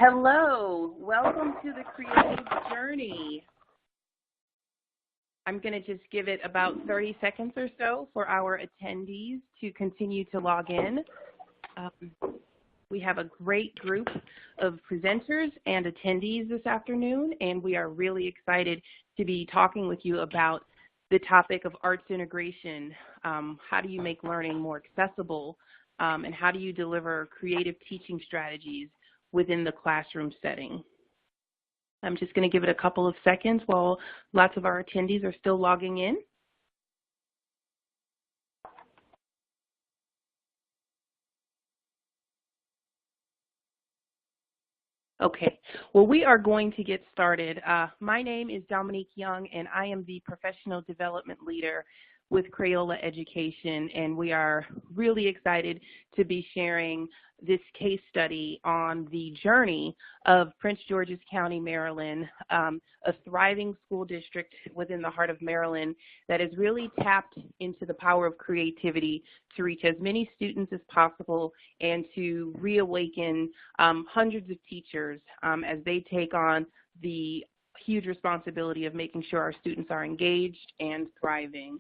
Hello, welcome to the Creative Journey. I'm going to just give it about 30 seconds or so for our attendees to continue to log in. We have a great group of presenters and attendees this afternoon, and we are really excited to be talking with you about the topic of arts integration. How do you make learning more accessible, and how do you deliver creative teaching strategies within the classroom setting? I'm just going to give it a couple of seconds while lots of our attendees are still logging in. Okay, well, we are going to get started. My name is Dominique Young, and I am the Professional Development Leader with Crayola Education, and we are really excited to be sharing this case study on the journey of Prince George's County, Maryland, a thriving school district within the heart of Maryland that has really tapped into the power of creativity to reach as many students as possible and to reawaken hundreds of teachers as they take on the huge responsibility of making sure our students are engaged and thriving.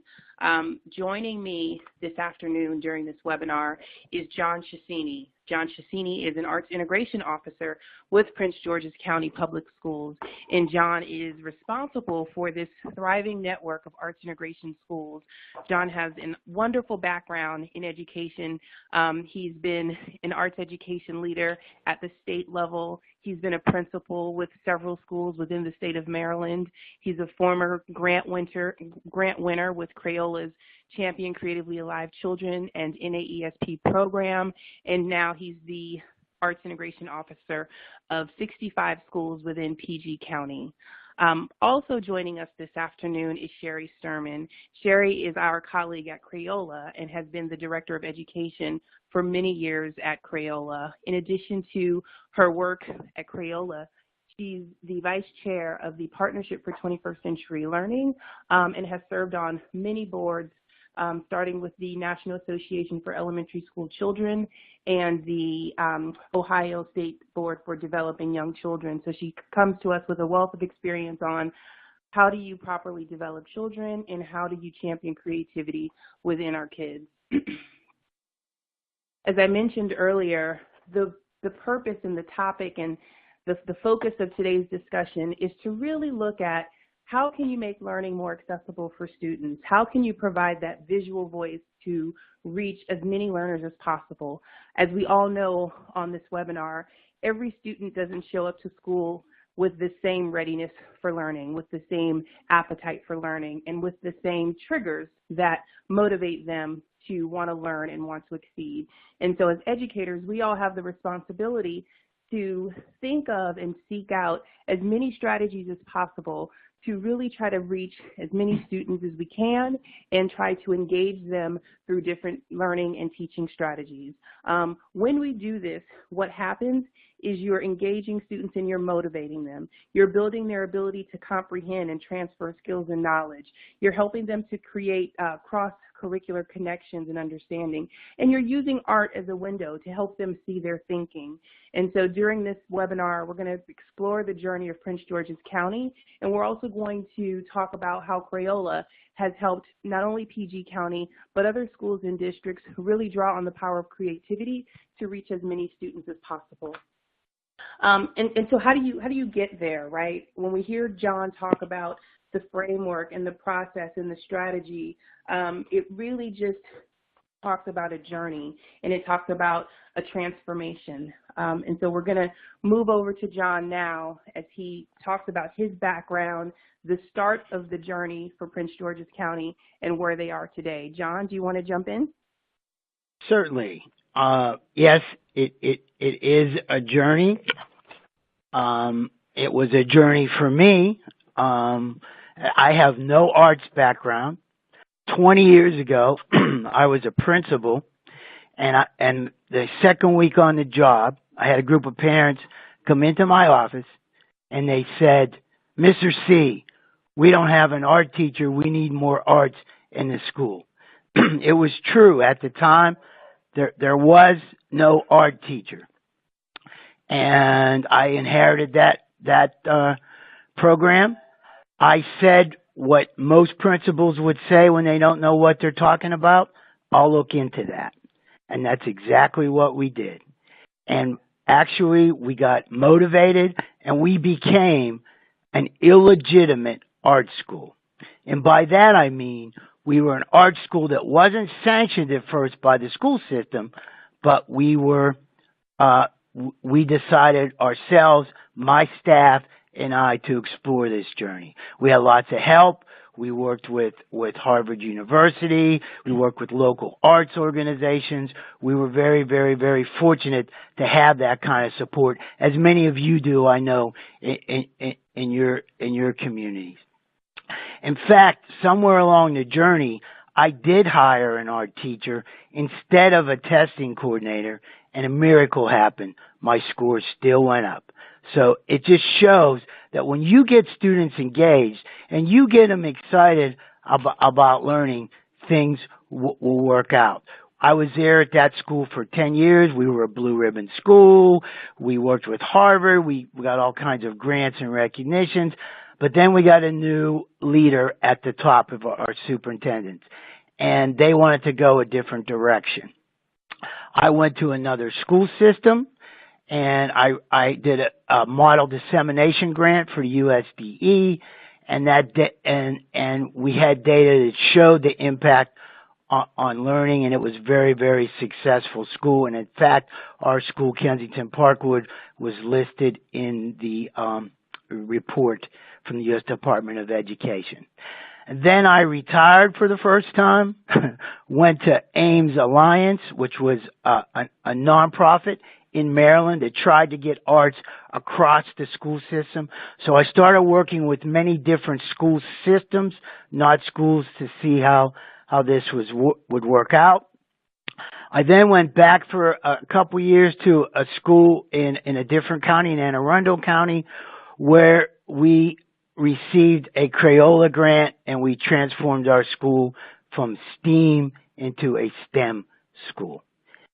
Joining me this afternoon during this webinar is John Chesini. John Chesini is an Arts Integration Officer with Prince George's County Public Schools, and John is responsible for this thriving network of arts integration schools. John has a wonderful background in education. He's been an arts education leader at the state level. He's been a principal with several schools within the state of Maryland. He's a former grant winner with Crayola's Champion Creatively Alive Children and NAESP program, and now he's the Arts Integration Officer of 65 schools within PG County. Also joining us this afternoon is Sherry Sturman. Sherry is our colleague at Crayola and has been the Director of Education for many years at Crayola. In addition to her work at Crayola, she's the Vice Chair of the Partnership for 21st Century Learning and has served on many boards, starting with the National Association for Elementary School Children and the Ohio State Board for Developing Young Children. So she comes to us with a wealth of experience on how do you properly develop children and how do you champion creativity within our kids. As I mentioned earlier, the purpose and the topic and the focus of today's discussion is to really look at how can you make learning more accessible for students? How can you provide that visual voice to reach as many learners as possible? As we all know on this webinar, every student doesn't show up to school with the same readiness for learning, with the same appetite for learning, and with the same triggers that motivate them to want to learn and want to exceed. And so as educators, we all have the responsibility to think of and seek out as many strategies as possible to really try to reach as many students as we can and try to engage them through different learning and teaching strategies. When we do this, what happens is you're engaging students and you're motivating them. You're building their ability to comprehend and transfer skills and knowledge. You're helping them to create cross-curricular connections and understanding. And you're using art as a window to help them see their thinking. And so during this webinar, we're going to explore the journey of Prince George's County, and we're also going to talk about how Crayola has helped not only PG County, but other schools and districts who really draw on the power of creativity to reach as many students as possible. And so how do you get there, right? When we hear John talk about the framework and the process and the strategy, it really just talks about a journey, and it talks about a transformation. And so we're going to move over to John now as he talks about his background, the start of the journey for Prince George's County, and where they are today. John, do you want to jump in? Certainly. Yes, it is a journey. It was a journey for me. I have no arts background. 20 years ago, I was a principal, and the second week on the job, I had a group of parents come into my office, and they said, "Mr. C, we don't have an art teacher. We need more arts in the school." It was true at the time. There was no art teacher. and I inherited that program. I said what most principals would say when they don't know what they're talking about. I'll look into that. And that's exactly what we did. And actually, we got motivated and we became an illegitimate art school. And by that I mean we were an art school that wasn't sanctioned at first by the school system, but uh, we decided ourselves, my staff and I, to explore this journey. We had lots of help. We worked with Harvard University. We worked with local arts organizations. We were very, very, very fortunate to have that kind of support, as many of you do, I know, in your communities. In fact, somewhere along the journey, I did hire an art teacher instead of a testing coordinator, and a miracle happened. My scores still went up. So it just shows that when you get students engaged and you get them excited about learning, things will work out. I was there at that school for 10 years. We were a blue ribbon school. We worked with Harvard. We got all kinds of grants and recognitions. But then we got a new leader at the top of our superintendents, and they wanted to go a different direction. I went to another school system, and I did a model dissemination grant for USDE, and and we had data that showed the impact on learning, and it was very, very successful school. And in fact, our school, Kensington Parkwood, was listed in the report from the U.S. Department of Education. And then I retired for the first time, went to Ames Alliance, which was a nonprofit in Maryland that tried to get arts across the school system. So I started working with many different school systems, not schools, to see how this would work out. I then went back for a couple years to a school in a different county, in Anne Arundel County, where we received a Crayola grant, and we transformed our school from STEAM into a STEM school.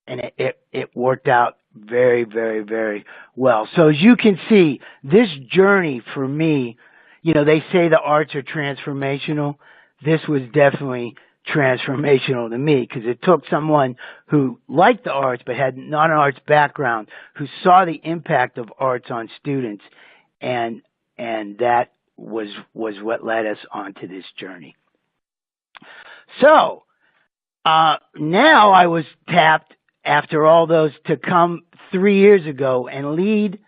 And it worked out very, very, very well. So as you can see, this journey for me, they say the arts are transformational. This was definitely transformational to me, because it took someone who liked the arts but had not an arts background, who saw the impact of arts on students, and that was what led us onto this journey. So now I was tapped, after all those, to come 3 years ago and lead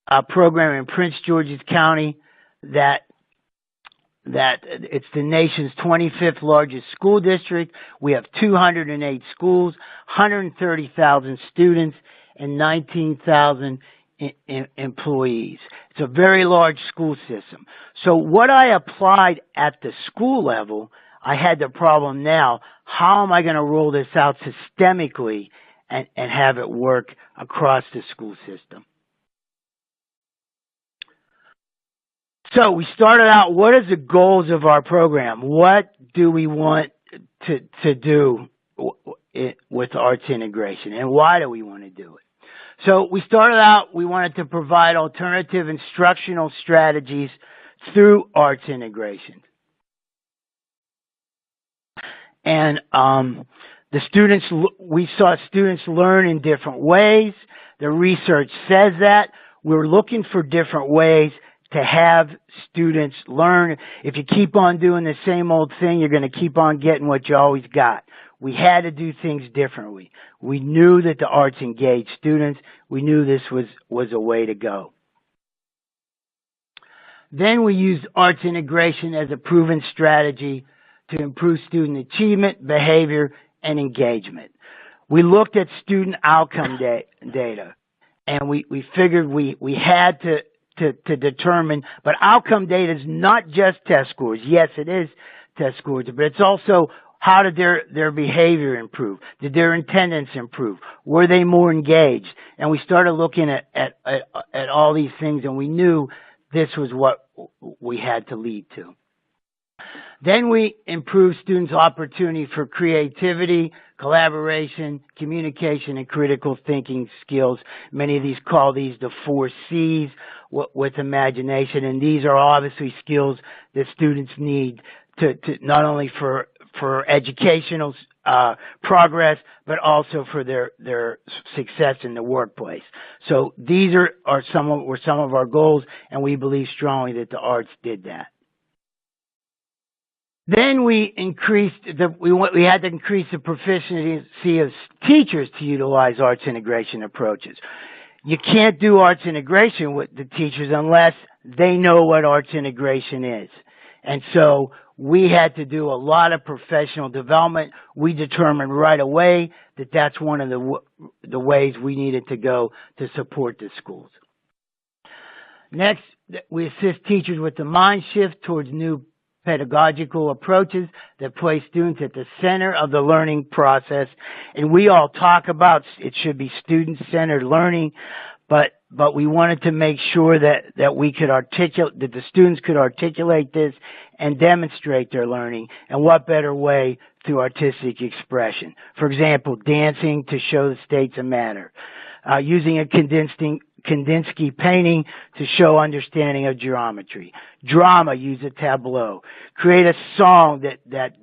a program in Prince George's County that it's the nation's 25th largest school district. We have 208 schools, 130,000 students, and 19,000 employees. It's a very large school system. So what I applied at the school level, I had the problem now, how am I going to roll this out systemically and have it work across the school system? So we started out, what are the goals of our program? What do we want to do with arts integration, and why do we want to do it? So we started out, we wanted to provide alternative instructional strategies through arts integration. And we saw students learn in different ways. The research says that. We're looking for different ways to have students learn. If you keep on doing the same old thing, you're going to keep on getting what you always got. We had to do things differently. We knew that the arts engaged students. We knew this was a way to go. Then we used arts integration as a proven strategy to improve student achievement, behavior, and engagement. We looked at student outcome data, and we figured we had to determine, but outcome data is not just test scores. Yes, it is test scores, but it's also how did their behavior improve? Did their attendance improve? Were they more engaged? And we started looking at all these things, and we knew this was what we had to lead to. Then we improved students' opportunity for creativity, collaboration, communication, and critical thinking skills. Many of these call these the 4 C's with imagination, and these are obviously skills that students need to not only for educational progress, but also for their success in the workplace. So these were some of our goals, and we believe strongly that the arts did that. Then we had to increase the proficiency of teachers to utilize arts integration approaches. You can't do arts integration with the teachers unless they know what arts integration is. And so we had to do a lot of professional development. We determined right away that that's one of the ways we needed to go to support the schools. Next, we assist teachers with the mind shift towards new pedagogical approaches that place students at the center of the learning process. And we all talk about it should be student-centered learning, but we wanted to make sure that we could articulate, that the students could articulate this and demonstrate their learning. And what better way through artistic expression? For example, dancing to show the states of matter, using a Kandinsky painting to show understanding of geometry. Drama, use a tableau. Create a song that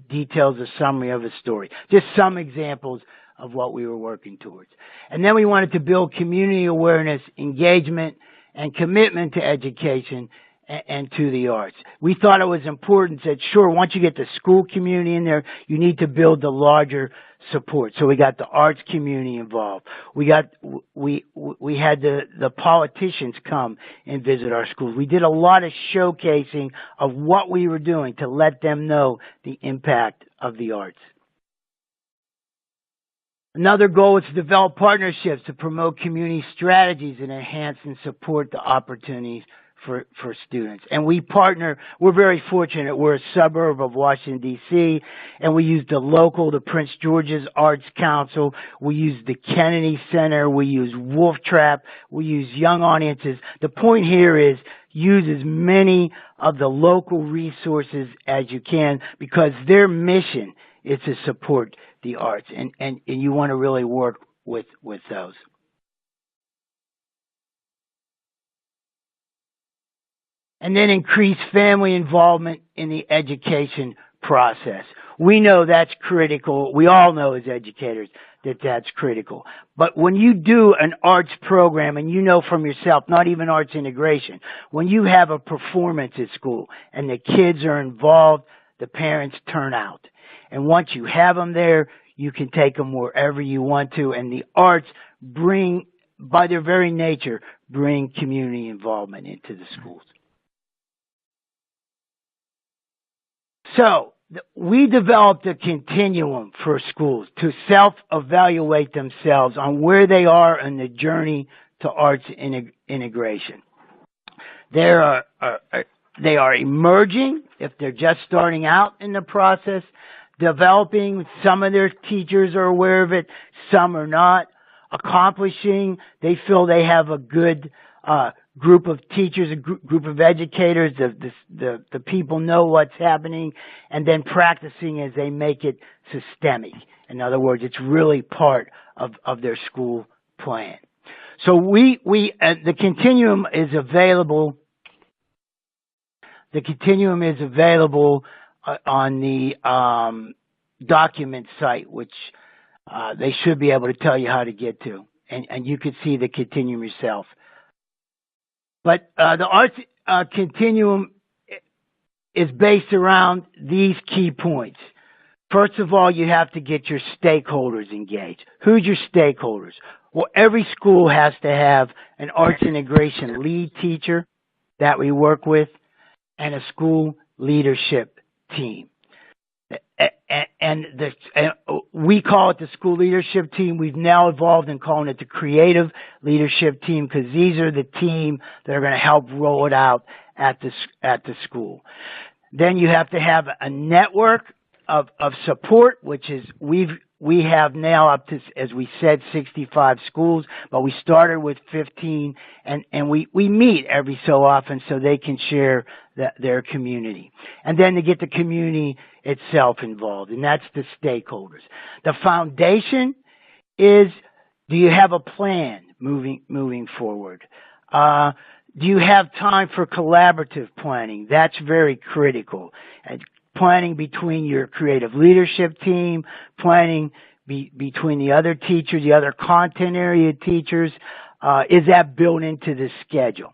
details a summary of a story. Just some examples of what we were working towards. And then we wanted to build community awareness, engagement, and commitment to education and to the arts. We thought it was important that, sure, once you get the school community in there, you need to build the larger support. So we got the arts community involved. We had the politicians come and visit our schools. We did a lot of showcasing of what we were doing to let them know the impact of the arts. Another goal is to develop partnerships to promote community strategies and enhance and support the opportunities for students. And we partner, we're very fortunate, we're a suburb of Washington, D.C., and we use the Prince George's Arts Council, we use the Kennedy Center, we use Wolf Trap, we use young audiences. The point here is use as many of the local resources as you can, because their mission is to support the arts, and you want to really work with those. And then increase family involvement in the education process. We know that's critical. We all know as educators that that's critical. But when you do an arts program, and you know from yourself, not even arts integration, when you have a performance at school and the kids are involved, the parents turn out. And once you have them there, you can take them wherever you want to. And the arts bring, by their very nature, bring community involvement into the schools. So we developed a continuum for schools to self-evaluate themselves on where they are in the journey to arts integration. They are emerging if they're just starting out in the process, developing. Some of their teachers are aware of it, some are not. Accomplishing, they feel they have a good group of teachers, a group of educators, the people know what's happening, and then practicing as they make it systemic. In other words, it's really part of their school plan. So the continuum is available. The continuum is available on the document site, which they should be able to tell you how to get to, and you could see the continuum yourself. But the arts continuum is based around these key points. First of all, you have to get your stakeholders engaged. Who's your stakeholders? Well, every school has to have an arts integration lead teacher that we work with and a school leadership team. And we call it the school leadership team. We've now evolved in calling it the creative leadership team, because these are the team that are going to help roll it out at the school. Then you have to have a network of support, which is we have now up to, as we said, 65 schools, but we started with 15, and we meet every so often so they can share their community. And then to get the community itself involved, and that's the stakeholders. The foundation is, do you have a plan moving forward? Do you have time for collaborative planning? That's very critical. Planning between your creative leadership team, planning between the other teachers, the other content area teachers. Is that built into the schedule?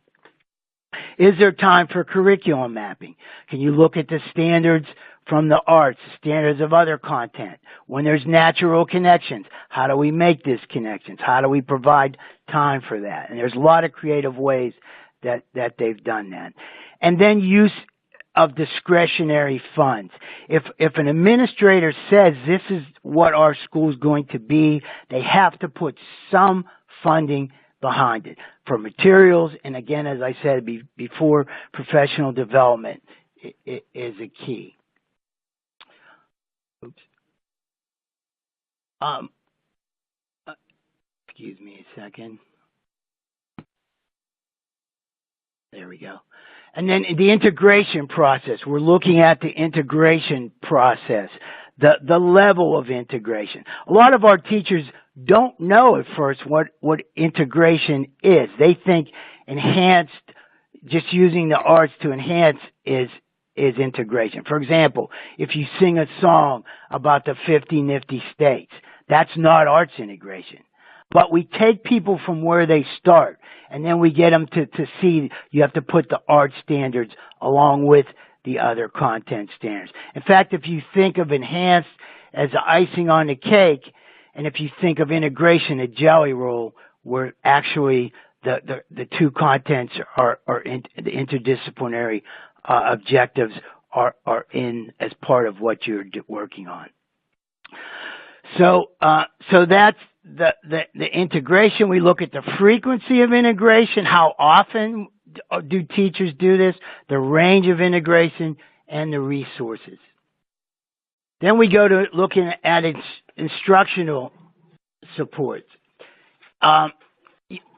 Is there time for curriculum mapping? Can you look at the standards from the arts, standards of other content? When there's natural connections, how do we make these connections? How do we provide time for that? And there's a lot of creative ways that they've done that. And then use of discretionary funds. If an administrator says this is what our school is going to be, they have to put some funding behind it for materials. And again, as I said before, professional development is a key. Oops. Excuse me a second. There we go. And then the integration process. We're looking at the integration process, the level of integration. A lot of our teachers don't know at first what integration is. They think enhanced, just using the arts to enhance is integration. For example, if you sing a song about the 50 nifty states, that's not arts integration. But we take people from where they start, and then we get them to see you have to put the art standards along with the other content standards. In fact, if you think of enhanced as the icing on the cake, and if you think of integration, a jelly roll, where actually the two contents are the interdisciplinary objectives are in as part of what you're working on. So that's the integration. We look at the frequency of integration, how often do teachers do this, the range of integration, and the resources. Then we go to looking at instructional supports.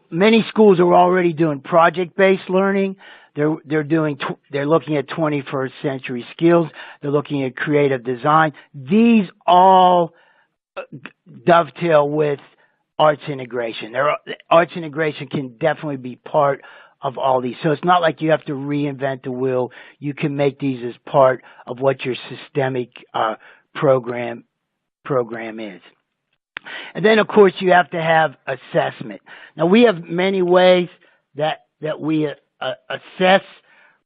Many schools are already doing project-based learning. They're looking at 21st century skills. They're looking at creative design. These all dovetail with arts integration. Arts integration can definitely be part of all these. So it's not like you have to reinvent the wheel. You can make these as part of what your systemic program is. And then, of course, you have to have assessment. Now, we have many ways that we assess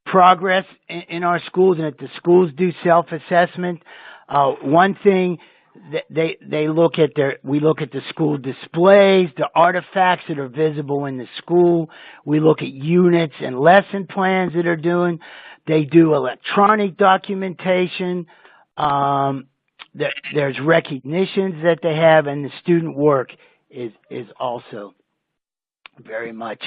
progress in our schools, and that the schools do self-assessment. One thing we look at the school displays, the artifacts that are visible in the school. We look at units and lesson plans that are doing. They do electronic documentation. There's recognitions that they have, and the student work is also very much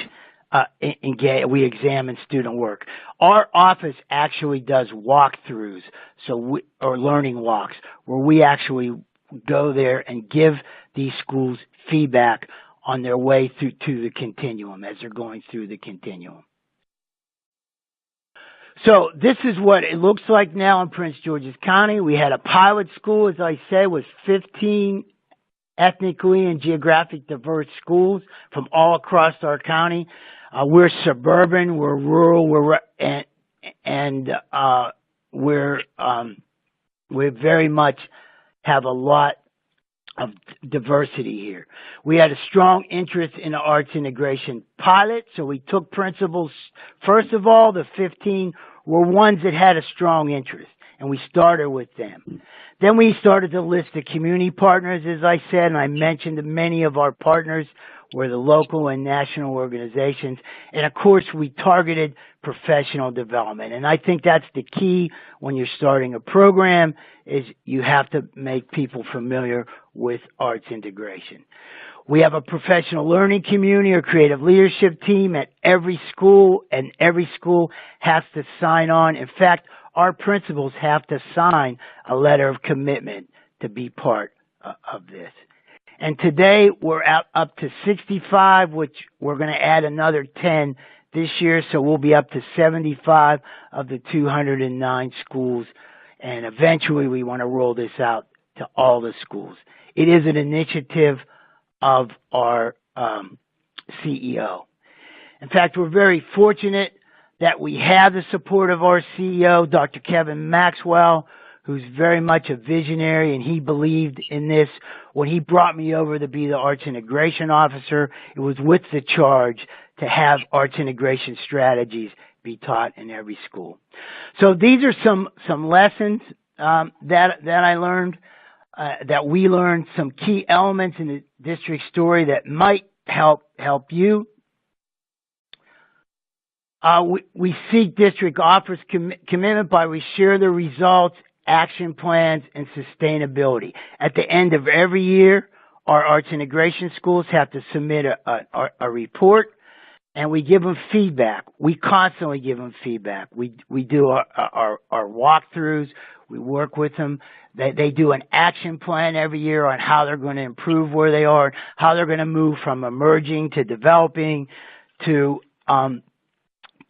engaged. We examine student work. Our office actually does walkthroughs, or learning walks, where we actually go there and give these schools feedback on their way through to the continuum as they're going through the continuum. So this is what it looks like now in Prince George's County. We had a pilot school, as I said, with 15 ethnically and geographic diverse schools from all across our county. We're suburban, we're rural, we very much have a lot of diversity here. We had a strong interest in the arts integration pilot, so we took principals. First of all, the 15 were ones that had a strong interest, and we started with them. Then we started to list the community partners, as I said, and I mentioned that many of our partners were the local and national organizations. And of course, we targeted professional development. And I think that's the key when you're starting a program, is you have to make people familiar with arts integration. We have a professional learning community or creative leadership team at every school, and every school has to sign on. In fact, our principals have to sign a letter of commitment to be part of this. And today we're up to 65, which we're going to add another 10 this year, so we'll be up to 75 of the 209 schools. And eventually we want to roll this out to all the schools. It is an initiative of our CEO. In fact, we're very fortunate that we have the support of our CEO, Dr. Kevin Maxwell, who's very much a visionary, and he believed in this. When he brought me over to be the Arts Integration Officer, it was with the charge to have arts integration strategies be taught in every school. So these are some lessons that I learned, that we learned, some key elements in the district story that might help you. We seek district office commitment by we share the results, action plans, and sustainability. At the end of every year, our arts integration schools have to submit a report, and we give them feedback. We constantly give them feedback. We do our walkthroughs. We work with them. They do an action plan every year on how they're going to improve where they are, how they're going to move from emerging to developing to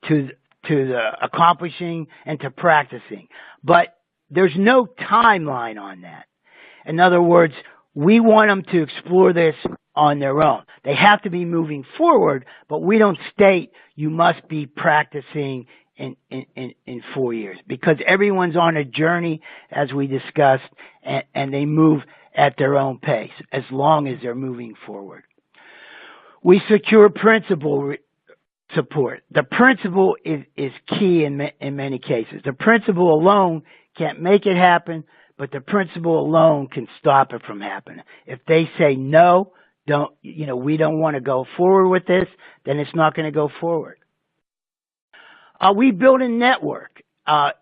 the accomplishing and to practicing. But there's no timeline on that. In other words, we want them to explore this on their own. They have to be moving forward, but we don't state you must be practicing in 4 years, because everyone's on a journey, as we discussed, and they move at their own pace as long as they're moving forward. We secure principal support. The principal is key in many cases. The principal alone can't make it happen, but the principal alone can stop it from happening. If they say no, we don't want to go forward with this, then it's not going to go forward. We build a network.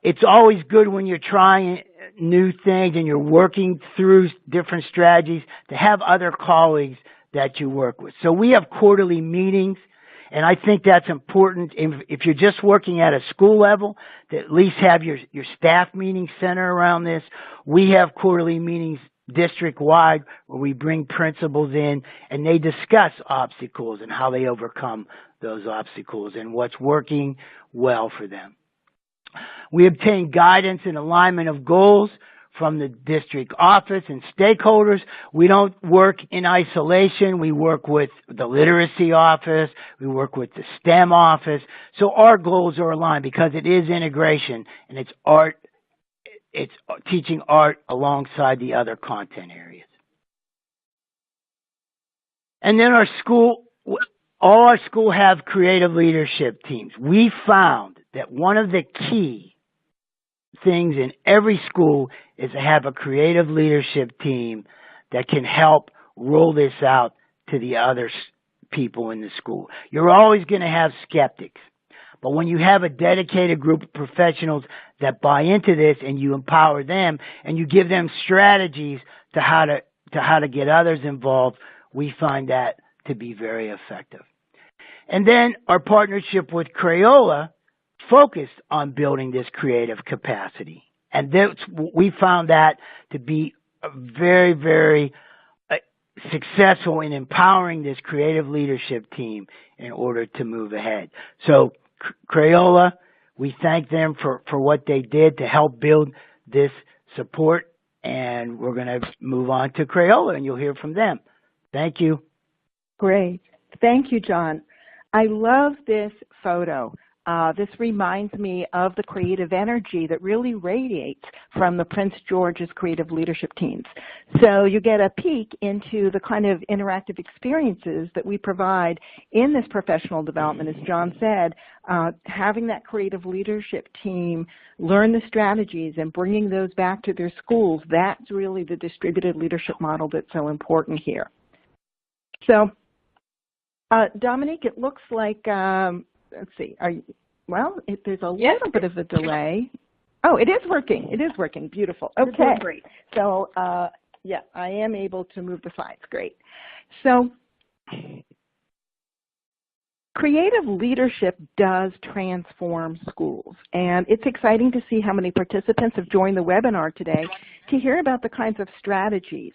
It's always good when you're trying new things and you're working through different strategies to have other colleagues that you work with. So we have quarterly meetings, and I think that's important. If you're just working at a school level, to at least have your staff meetings center around this. We have quarterly meetings district-wide where we bring principals in, and they discuss obstacles and how they overcome those obstacles and what's working well for them. We obtain guidance and alignment of goals from the district office and stakeholders. We don't work in isolation. We work with the literacy office. We work with the STEM office. So our goals are aligned because it is integration, and it's art. It's teaching art alongside the other content areas. And then all our school have creative leadership teams. We found that one of the key things in every school is to have a creative leadership team that can help roll this out to the other people in the school. You're always going to have skeptics, but when you have a dedicated group of professionals that buy into this and you empower them and you give them strategies to how to get others involved, we find that to be very effective. And then our partnership with Crayola focused on building this creative capacity. And we found that to be very, very successful in empowering this creative leadership team in order to move ahead. So Crayola, we thank them for what they did to help build this support. And we're going to move on to Crayola, and you'll hear from them. Thank you. Great. Thank you, John. I love this photo. This reminds me of the creative energy that really radiates from the Prince George's creative leadership teams. So you get a peek into the kind of interactive experiences that we provide in this professional development. As John said, having that creative leadership team learn the strategies and bringing those back to their schools, that's really the distributed leadership model that's so important here. So, Dominique, it looks like, let's see, there's a little bit of a delay. Oh, it is working. It is working. Beautiful. Okay. Great. So, yeah, I am able to move the slides. Great. So, creative leadership does transform schools, and it's exciting to see how many participants have joined the webinar today to hear about the kinds of strategies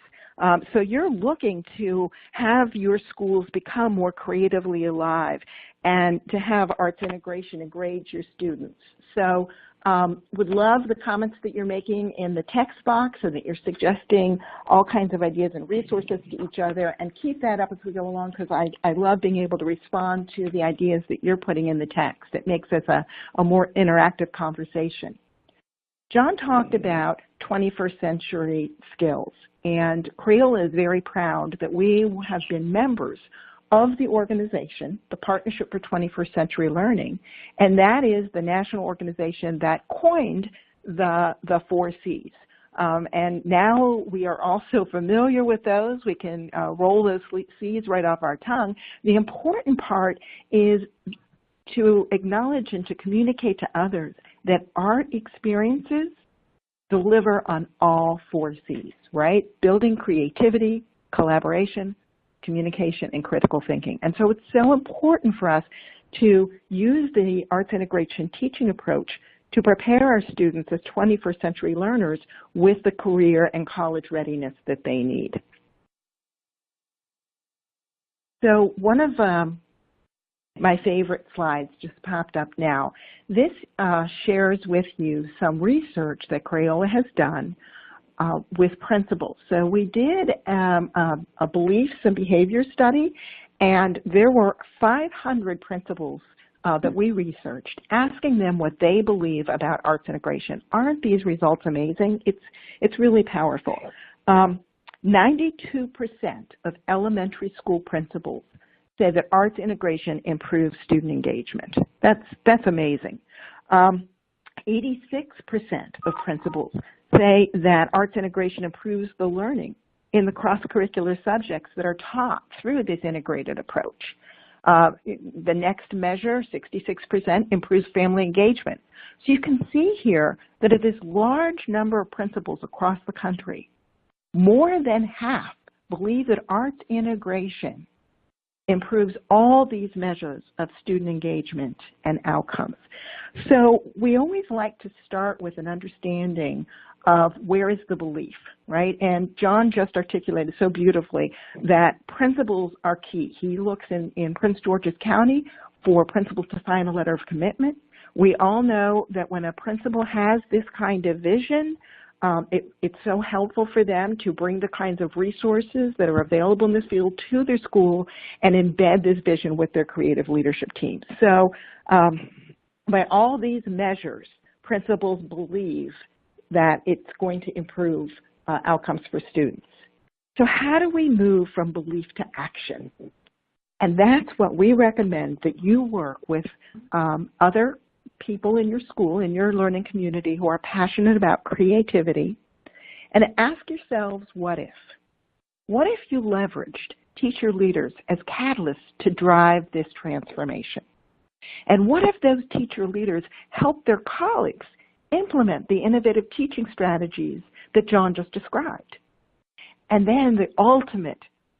So you're looking to have your schools become more creatively alive and to have arts integration engage your students. So would love the comments that you're making in the text box and that you're suggesting all kinds of ideas and resources to each other, and keep that up as we go along, because I love being able to respond to the ideas that you're putting in the text. It makes us a more interactive conversation. John talked about 21st century skills, and Crayola is very proud that we have been members of the organization, the Partnership for 21st Century Learning, and that is the national organization that coined the 4 C's. And now we are also familiar with those. We can roll those C's right off our tongue. The important part is to acknowledge and to communicate to others that art experiences deliver on all 4 C's, right? Building creativity, collaboration, communication, and critical thinking. And so it's so important for us to use the arts integration teaching approach to prepare our students as 21st century learners with the career and college readiness that they need. So one of my favorite slides just popped up now. This shares with you some research that Crayola has done with principals. So we did a beliefs and behavior study, and there were 500 principals that we researched, asking them what they believe about arts integration. Aren't these results amazing? It's really powerful. 92% of elementary school principals say that arts integration improves student engagement. That's amazing. 86% of principals say that arts integration improves the learning in the cross-curricular subjects that are taught through this integrated approach. The next measure, 66%, improves family engagement. So you can see here that of this large number of principals across the country, more than half believe that arts integration improves all these measures of student engagement and outcomes. So we always like to start with an understanding of where is the belief, right? And John just articulated so beautifully that principals are key. He looks in Prince George's County for principals to sign a letter of commitment. We all know that when a principal has this kind of vision, it's so helpful for them to bring the kinds of resources that are available in this field to their school and embed this vision with their creative leadership teams. So by all these measures, principals believe that it's going to improve outcomes for students. So how do we move from belief to action? And that's what we recommend, that you work with other people in your school, in your learning community, who are passionate about creativity, and ask yourselves, what if? What if you leveraged teacher leaders as catalysts to drive this transformation? And what if those teacher leaders help their colleagues implement the innovative teaching strategies that John just described? And then the ultimate,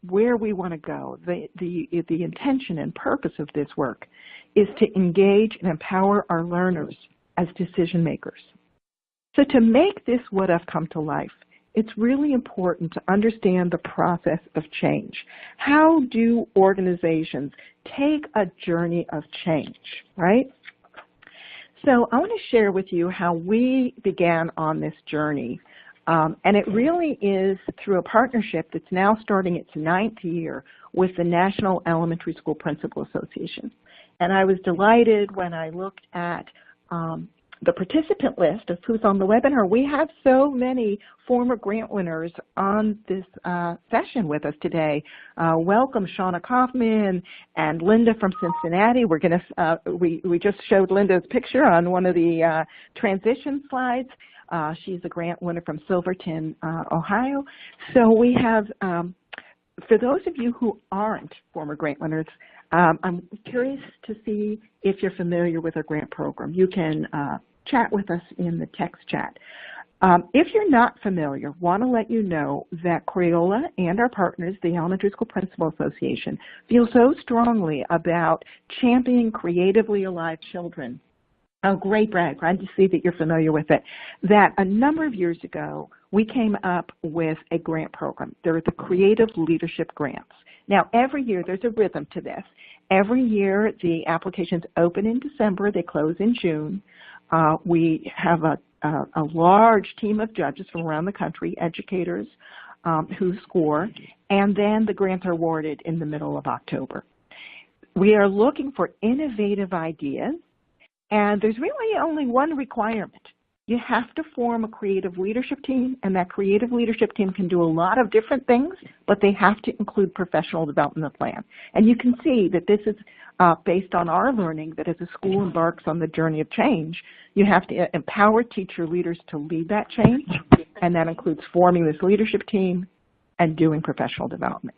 where we want to go, the intention and purpose of this work is to engage and empower our learners as decision makers. So to make this what I've come to life, it's really important to understand the process of change. How do organizations take a journey of change, right? So I want to share with you how we began on this journey. And it really is through a partnership that's now starting its 9th year with the National Elementary School Principal Association. And I was delighted when I looked at the participant list of who's on the webinar. We have so many former grant winners on this session with us today. Welcome Shauna Kaufman and Linda from Cincinnati. We're going to, we just showed Linda's picture on one of the transition slides. She's a grant winner from Silverton, Ohio. So we have, for those of you who aren't former grant winners, I'm curious to see if you're familiar with our grant program. You can chat with us in the text chat. If you're not familiar, want to let you know that Crayola and our partners, the Elementary School Principal Association, feel so strongly about championing creatively alive children. Oh, great, Brad. Glad to see that you're familiar with it. That a number of years ago, we came up with a grant program. They're the Creative Leadership Grants. Now, every year there's a rhythm to this. Every year the applications open in December, they close in June. We have a large team of judges from around the country, educators, who score, and then the grants are awarded in the middle of October. We are looking for innovative ideas, and there's really only one requirement. You have to form a creative leadership team, and that creative leadership team can do a lot of different things, but they have to include professional development plan. And you can see that this is based on our learning that as a school embarks on the journey of change, you have to empower teacher leaders to lead that change, and that includes forming this leadership team and doing professional development.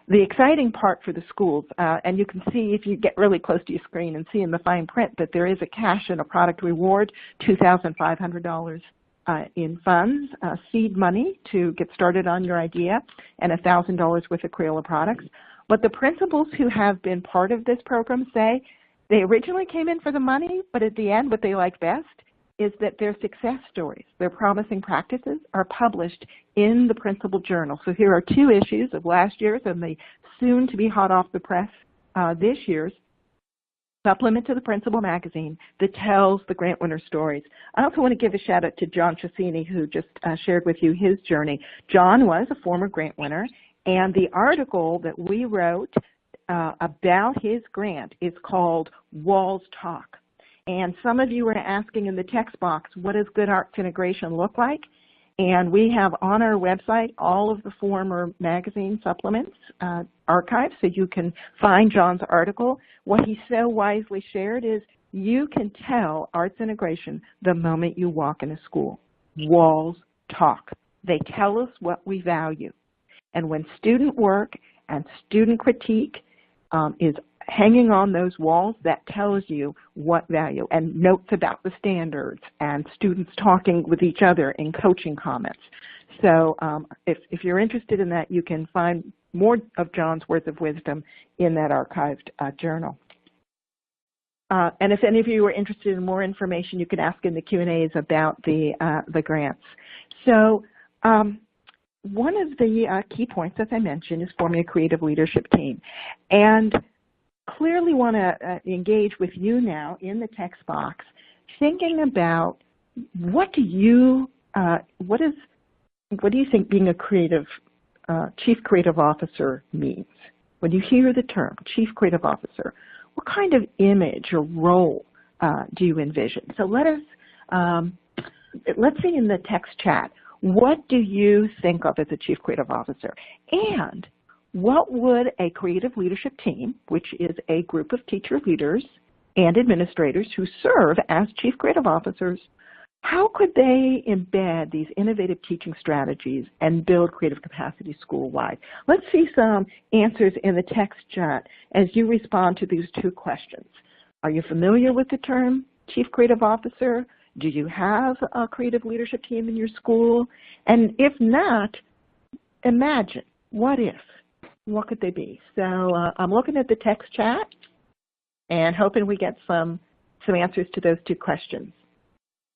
The exciting part for the schools, and you can see if you get really close to your screen and see in the fine print that there is a cash and a product reward, $2,500 in funds, seed money to get started on your idea, and $1,000 worth of Crayola products. But the principals who have been part of this program say they originally came in for the money, but at the end what they like best is that their success stories, their promising practices, are published in the Principal Journal. So here are 2 issues of last year's and the soon-to-be hot off the press this year's supplement to the Principal magazine that tells the grant winner stories. I also want to give a shout out to John Chesini, who just shared with you his journey. John was a former grant winner, and the article that we wrote about his grant is called Walls Talk. And some of you were asking in the text box, what does good arts integration look like? And we have on our website all of the former magazine supplements archived, so you can find John's article. What he so wisely shared is you can tell arts integration the moment you walk in a school. Walls talk. They tell us what we value. And when student work and student critique is hanging on those walls, that tells you what value, and notes about the standards and students talking with each other in coaching comments. So if you're interested in that, you can find more of John's words of wisdom in that archived journal. And if any of you are interested in more information, you can ask in the Q&As about the grants. So one of the key points, as I mentioned, is forming a creative leadership team. And clearly want to engage with you now in the text box, thinking about what do you think being a creative chief creative officer means? When you hear the term chief creative officer, what kind of image or role do you envision? So let's see in the text chat, what do you think of as a chief creative officer? And what would a creative leadership team, which is a group of teacher leaders and administrators who serve as chief creative officers, how could they embed these innovative teaching strategies and build creative capacity school-wide? Let's see some answers in the text chat as you respond to these 2 questions. Are you familiar with the term chief creative officer? Do you have a creative leadership team in your school? And if not, imagine, what if? What could they be? So I'm looking at the text chat and hoping we get some answers to those 2 questions.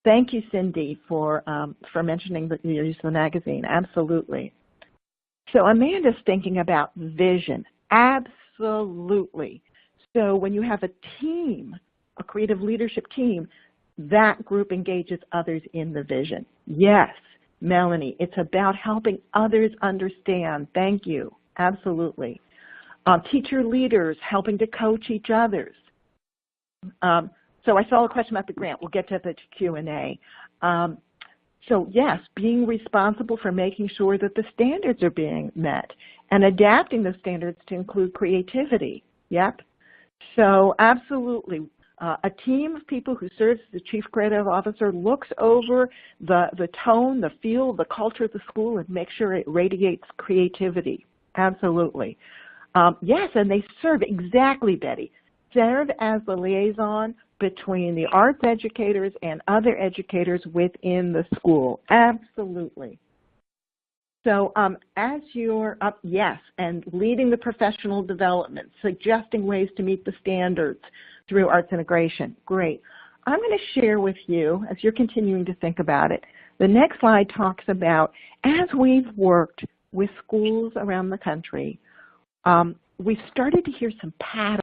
Thank you, Cindy, for mentioning the use of the magazine. Absolutely. So Amanda's thinking about vision. Absolutely. So when you have a team, a creative leadership team, that group engages others in the vision. Yes, Melanie, it's about helping others understand. Thank you. Absolutely. Teacher leaders helping to coach each other. So I saw a question about the grant. We'll get to the Q&A. So yes, being responsible for making sure that the standards are being met and adapting those standards to include creativity. Yep. So absolutely. A team of people who serves as the chief creative officer looks over the tone, the feel, the culture of the school and makes sure it radiates creativity. Absolutely. Yes, and they serve, exactly, Betty, serve as the liaison between the arts educators and other educators within the school. Absolutely. So as you're up, yes, and leading the professional development, suggesting ways to meet the standards through arts integration. Great. I'm going to share with you, as you're continuing to think about it, The next slide talks about, as we've worked with schools around the country, we've started to hear some patterns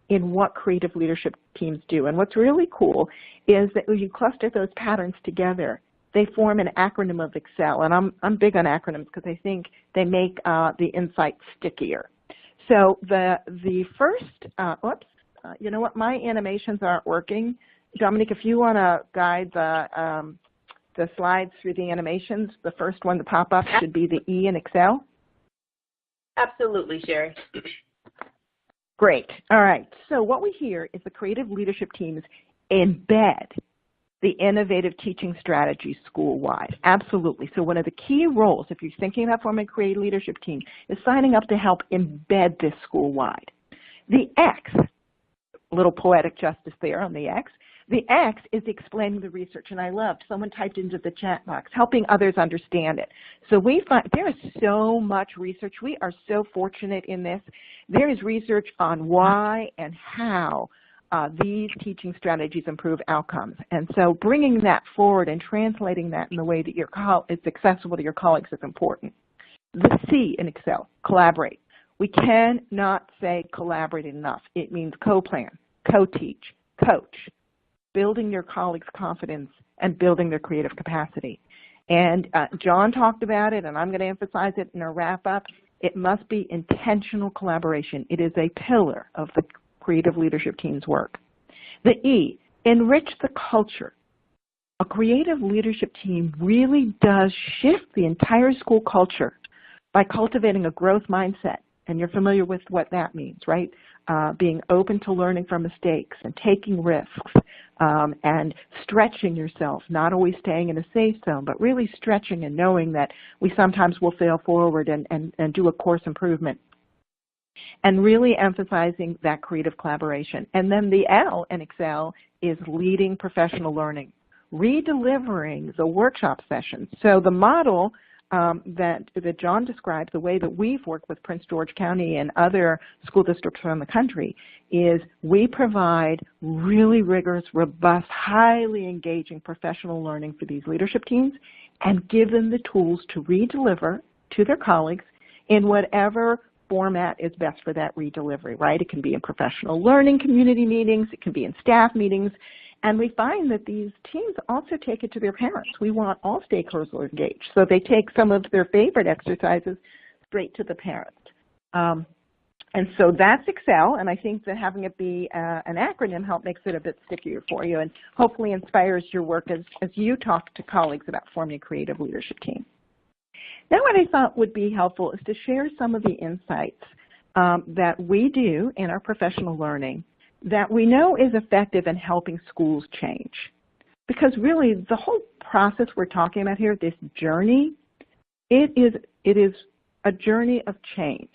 in what creative leadership teams do. And what's really cool is that when you cluster those patterns together, they form an acronym of Excel. And I'm big on acronyms because I think they make the insights stickier. So the first, you know what, my animations aren't working. Dominique, if you want to guide the slides through the animations, the first one to pop up should be the E in Excel. Absolutely, Sherry. Great. All right. So what we hear is the creative leadership teams embed the innovative teaching strategies school-wide. Absolutely. So one of the key roles, if you're thinking about forming a creative leadership team, is signing up to help embed this school-wide. The X, a little poetic justice there on the X. The X is explaining the research, and I loved, someone typed into the chat box, helping others understand it. So we find there is so much research. We are so fortunate in this. There is research on why and how these teaching strategies improve outcomes. And so bringing that forward and translating that in the way that it's accessible to your colleagues is important. The C in Excel, collaborate. We cannot say collaborate enough. It means co-plan, co-teach, coach, building your colleagues' confidence and building their creative capacity. And John talked about it, and I'm going to emphasize it in a wrap-up. It must be intentional collaboration. It is a pillar of the creative leadership team's work. The E, enrich the culture. A creative leadership team really does shift the entire school culture by cultivating a growth mindset. And you're familiar with what that means, right? Being open to learning from mistakes and taking risks and stretching yourself, not always staying in a safe zone, but really stretching and knowing that we sometimes will fail forward and do a course improvement. And really emphasizing that creative collaboration. And then the L in Excel is leading professional learning, redelivering the workshop sessions. So the model that John described, the way that we've worked with Prince George County and other school districts around the country, is we provide really rigorous, robust, highly engaging professional learning for these leadership teams and give them the tools to redeliver to their colleagues in whatever format is best for that redelivery, right? It can be in professional learning community meetings, it can be in staff meetings, and we find that these teams also take it to their parents. We want all stakeholders engaged, so they take some of their favorite exercises straight to the parent. And so that's Excel, and I think that having it be an acronym makes it a bit stickier for you and hopefully inspires your work as you talk to colleagues about forming a creative leadership team. Now what I thought would be helpful is to share some of the insights that we do in our professional learning that we know is effective in helping schools change. Because really the whole process we're talking about here, this journey, it is a journey of change.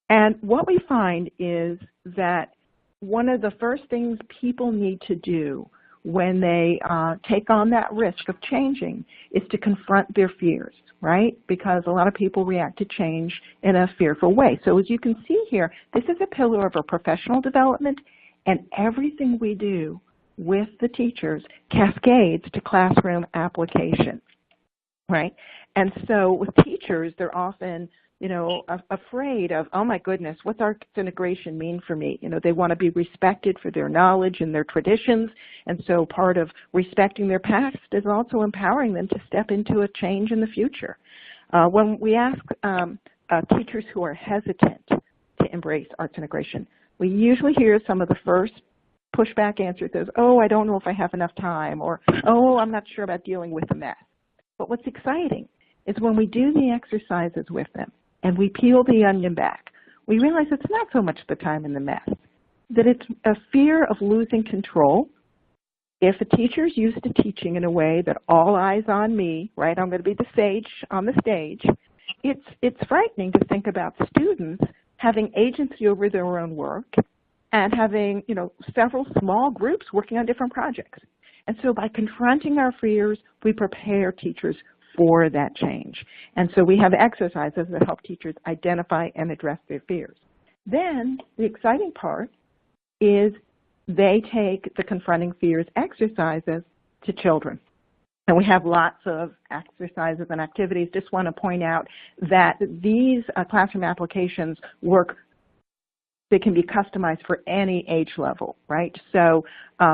And what we find is that one of the first things people need to do when they take on that risk of changing is to confront their fears, right? Because a lot of people react to change in a fearful way. So as you can see here, this is a pillar of our professional development, and everything we do with the teachers cascades to classroom application, right? And so with teachers, they're often afraid of, oh my goodness, what's arts integration mean for me? They want to be respected for their knowledge and their traditions, and so part of respecting their past is also empowering them to step into a change in the future. When we ask teachers who are hesitant to embrace arts integration, we usually hear some of the first pushback answers is, oh, I don't know if I have enough time, or, oh, I'm not sure about dealing with the mess. But what's exciting is when we do the exercises with them, and we peel the onion back, we realize it's not so much the time and the mess, that it's a fear of losing control. If a teacher's used to teaching in a way that all eyes on me, right, I'm going to be the sage on the stage, it's frightening to think about students having agency over their own work and having, several small groups working on different projects. And so by confronting our fears, we prepare teachers for that change. And so we have exercises that help teachers identify and address their fears. Then the exciting part is they take the confronting fears exercises to children. And we have lots of exercises and activities. Just want to point out that these classroom applications work. They can be customized for any age level, right? So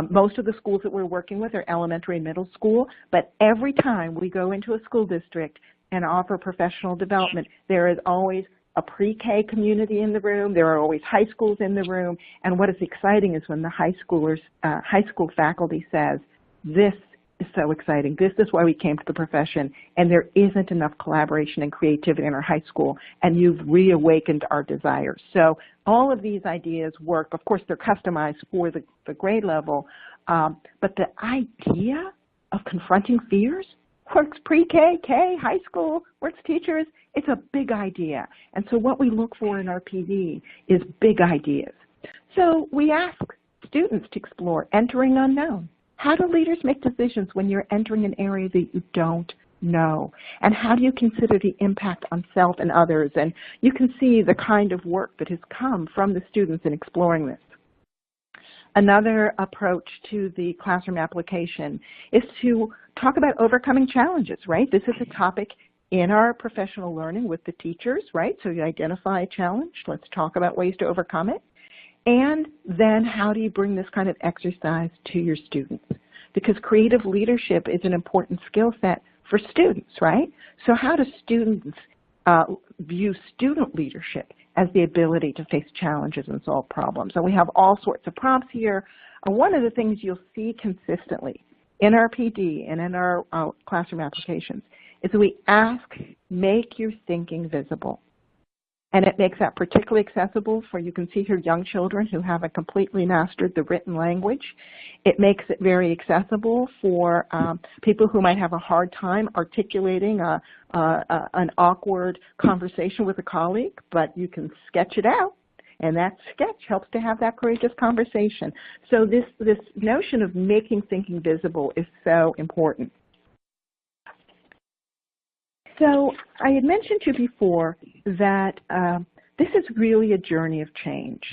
most of the schools that we're working with are elementary and middle school, but every time we go into a school district and offer professional development, there is always a pre-K community in the room. There are always high schools in the room. And what is exciting is when the high school faculty says, this is so exciting. This is why we came to the profession, and there isn't enough collaboration and creativity in our high school, and you've reawakened our desires. So all of these ideas work. Of course, they're customized for the grade level, but the idea of confronting fears works pre-K, K, high school, works teachers. It's a big idea. And so what we look for in our PD is big ideas. So we ask students to explore entering unknown. How do leaders make decisions when you're entering an area that you don't know? And how do you consider the impact on self and others? And you can see the kind of work that has come from the students in exploring this. Another approach to the classroom application is to talk about overcoming challenges, right? This is a topic in our professional learning with the teachers, right? So you identify a challenge. Let's talk about ways to overcome it. And then how do you bring this kind of exercise to your students? Because creative leadership is an important skill set for students, right? So how do students view student leadership as the ability to face challenges and solve problems? And we have all sorts of prompts here. And one of the things you'll see consistently in our PD and in our classroom applications is that we ask, make your thinking visible. And it makes that particularly accessible for, you can see here, young children who haven't completely mastered the written language. It makes it very accessible for people who might have a hard time articulating an awkward conversation with a colleague, but you can sketch it out. And that sketch helps to have that courageous conversation. So this notion of making thinking visible is so important. So I had mentioned to you before that this is really a journey of change.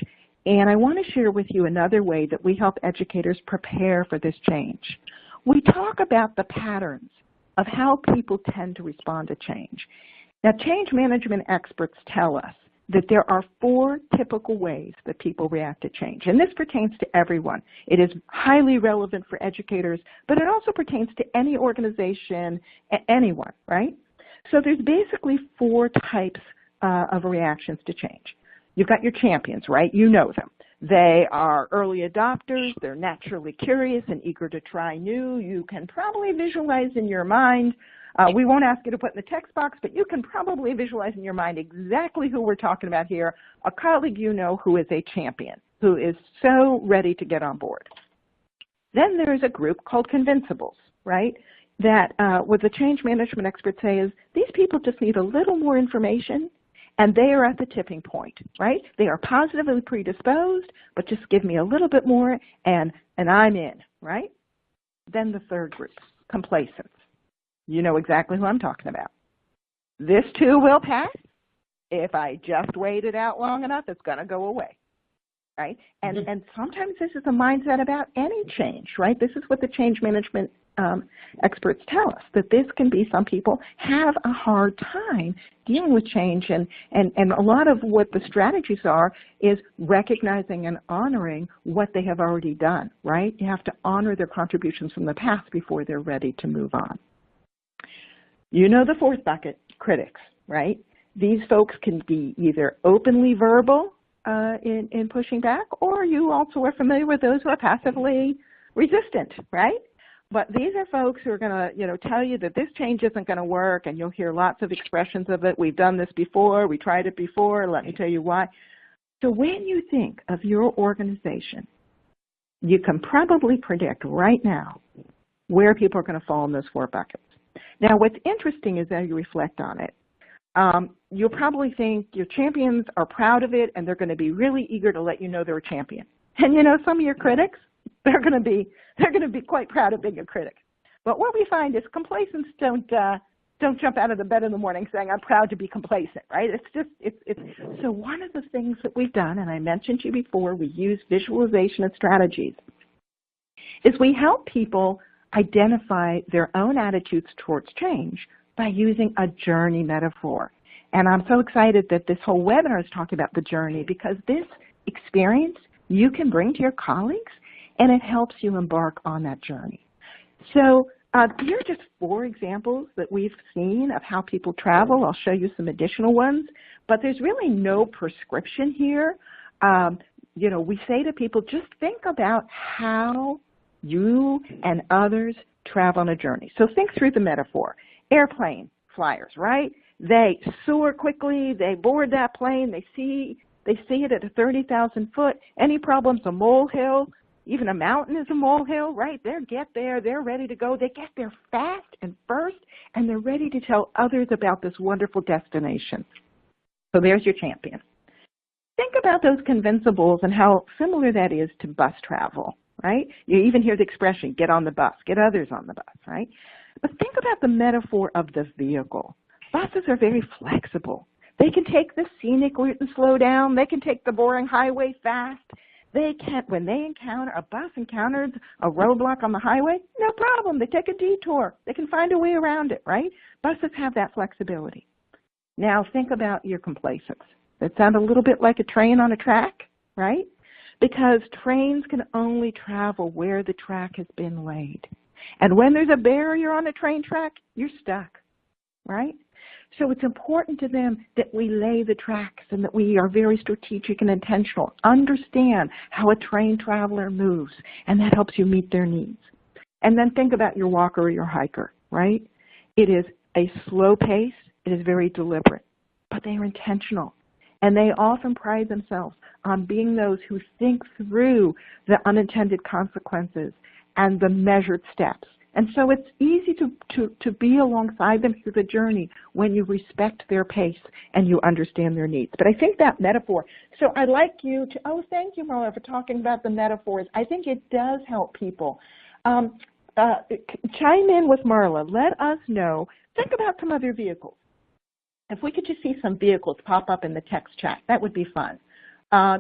And I want to share with you another way that we help educators prepare for this change. We talk about the patterns of how people tend to respond to change. Now, change management experts tell us that there are 4 typical ways that people react to change. And this pertains to everyone. It is highly relevant for educators, but it also pertains to any organization, anyone, right? So there's basically 4 types of reactions to change. You've got your champions, right? You know them. They are early adopters. They're naturally curious and eager to try new. You can probably visualize in your mind. We won't ask you to put in the text box, but you can probably visualize in your mind exactly who we're talking about here, a colleague you know who is a champion, who is so ready to get on board. Then there's a group called convincibles, right? That what the change management experts say is these people just need a little more information and they are at the tipping point, right? They are positively predisposed, but just give me a little bit more and I'm in, right? Then the third group, complacents. You know exactly who I'm talking about. This too will pass. If I just wait it out long enough, it's going to go away, right? And sometimes this is a mindset about any change, right? This is what the change management experts tell us, that this can be, some people have a hard time dealing with change, and a lot of what the strategies are is recognizing and honoring what they have already done, right? You have to honor their contributions from the past before they're ready to move on. You know the fourth bucket, critics, right? These folks can be either openly verbal in pushing back, or you also are familiar with those who are passively resistant, right? But these are folks who are going to, tell you that this change isn't going to work, and you'll hear lots of expressions of it. We've done this before. We tried it before. Let me tell you why. So when you think of your organization, you can probably predict right now where people are going to fall in those 4 buckets. Now, what's interesting is as you reflect on it, you'll probably think your champions are proud of it, and they're going to be really eager to let you know they're a champion. And some of your critics, they're going to be quite proud of being a critic. But what we find is complacents don't jump out of the bed in the morning saying, I'm proud to be complacent, right? So one of the things that we've done, and I mentioned to you before, we use visualization and strategies, is we help people identify their own attitudes towards change by using a journey metaphor. And I'm so excited that this whole webinar is talking about the journey, because this experience you can bring to your colleagues, and it helps you embark on that journey. So here are just 4 examples that we've seen of how people travel. I'll show you some additional ones, but there's really no prescription here. You know, we say to people, just think about how you and others travel on a journey. So think through the metaphor. Airplane flyers, right? They soar quickly, they board that plane, they see it at a 30,000 foot. Any problem's a molehill. Even a mountain is a molehill, right? They get there, they're ready to go. They get there fast and first, and they're ready to tell others about this wonderful destination. So there's your champion. Think about those convincibles and how similar that is to bus travel, right? You even hear the expression, get on the bus, get others on the bus, right? But think about the metaphor of the vehicle. Buses are very flexible. They can take the scenic route and slow down. They can take the boring highway fast. They can, when a bus encounters a roadblock on the highway, no problem. They take a detour. They can find a way around it, right? Buses have that flexibility. Now think about your complacence. That sounds a little bit like a train on a track, right? Because trains can only travel where the track has been laid. And when there's a barrier on a train track, you're stuck, right? So it's important to them that we lay the tracks and that we are very strategic and intentional. Understand how a train traveler moves, and that helps you meet their needs. And then think about your walker or your hiker, right? It is a slow pace. It is very deliberate, but they are intentional. And they often pride themselves on being those who think through the unintended consequences and the measured steps. And so it's easy to be alongside them through the journey when you respect their pace and you understand their needs. But I think that metaphor, so I'd like you to, oh, thank you, Marla, for talking about the metaphors. I think it does help people. Chime in with Marla. Let us know. Think about some other vehicles. If we could just see some vehicles pop up in the text chat, that would be fun.